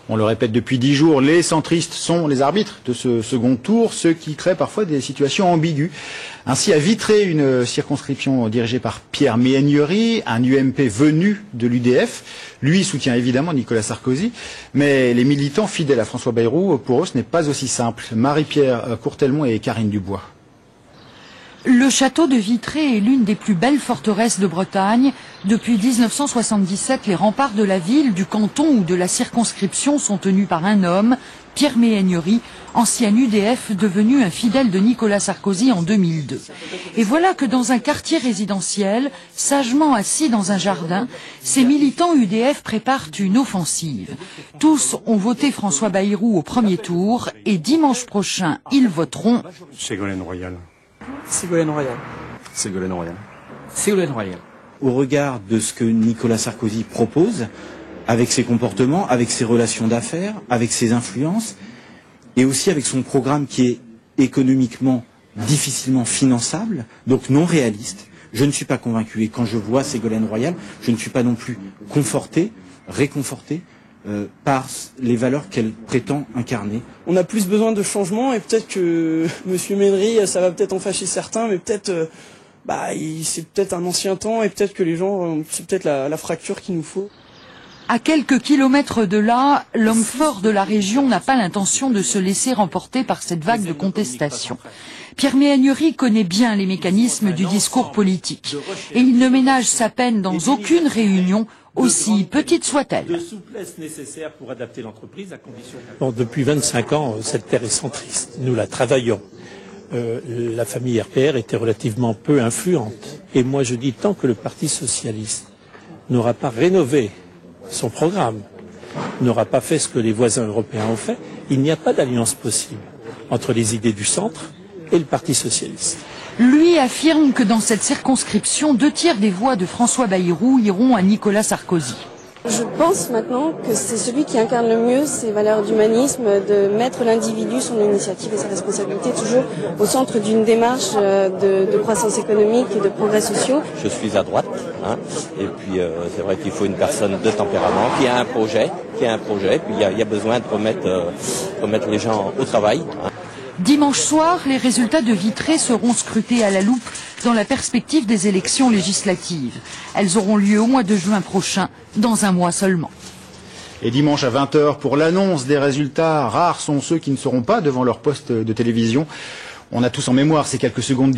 On le répète depuis 10 jours, les centristes sont les arbitres de ce second tour, ce qui crée parfois des situations ambiguës. Ainsi, à Vitré, une circonscription dirigée par Pierre Méhaignerie, un UMP venu de l'UDF. Lui soutient évidemment Nicolas Sarkozy, mais les militants fidèles à François Bayrou, pour eux, ce n'est pas aussi simple. Marie-Pierre Courtelmont et Karine Dubois. Le château de Vitré est l'une des plus belles forteresses de Bretagne. Depuis 1977, les remparts de la ville, du canton ou de la circonscription sont tenus par un homme, Pierre Méhaignerie, ancien UDF devenu un fidèle de Nicolas Sarkozy en 2002. Et voilà que dans un quartier résidentiel, sagement assis dans un jardin, ces militants UDF préparent une offensive. Tous ont voté François Bayrou au premier tour et dimanche prochain, ils voteront Ségolène Royal. Ségolène Royal. Ségolène Royal. Ségolène Royal. Au regard de ce que Nicolas Sarkozy propose, avec ses comportements, avec ses relations d'affaires, avec ses influences, et aussi avec son programme qui est économiquement difficilement finançable, donc non réaliste, je ne suis pas convaincu. Et quand je vois Ségolène Royal, je ne suis pas non plus conforté, réconforté par les valeurs qu'elle prétend incarner. On a plus besoin de changement et peut-être que Monsieur Méhaignerie, ça va peut-être en fâcher certains, mais peut-être, c'est peut-être un ancien temps et peut-être que les gens, c'est peut-être la fracture qu'il nous faut. À quelques kilomètres de là, l'homme fort de la région n'a pas l'intention de se laisser remporter par cette vague de contestation. Pierre Méhaignerie connaît bien les mécanismes du discours politique et il ne ménage sa peine dans aucune réunion, aussi petite soit-elle. De souplesse nécessaire pour adapter l'entreprise à condition. Bon, depuis 25 ans, cette terre est centriste. Nous la travaillons. La famille RPR était relativement peu influente. Et moi je dis, tant que le Parti socialiste n'aura pas rénové son programme, n'aura pas fait ce que les voisins européens ont fait, il n'y a pas d'alliance possible entre les idées du centre et le Parti socialiste. Lui affirme que dans cette circonscription, 2/3 des voix de François Bayrou iront à Nicolas Sarkozy. Je pense maintenant que c'est celui qui incarne le mieux ces valeurs d'humanisme, de mettre l'individu, son initiative et sa responsabilité toujours au centre d'une démarche de croissance économique et de progrès sociaux. Je suis à droite, et puis c'est vrai qu'il faut une personne de tempérament qui a un projet, puis il y a besoin de remettre les gens au travail. Dimanche soir, les résultats de Vitré seront scrutés à la loupe dans la perspective des élections législatives. Elles auront lieu au mois de juin prochain, dans un mois seulement. Et dimanche à 20 h pour l'annonce des résultats, rares sont ceux qui ne seront pas devant leur poste de télévision. On a tous en mémoire ces quelques secondes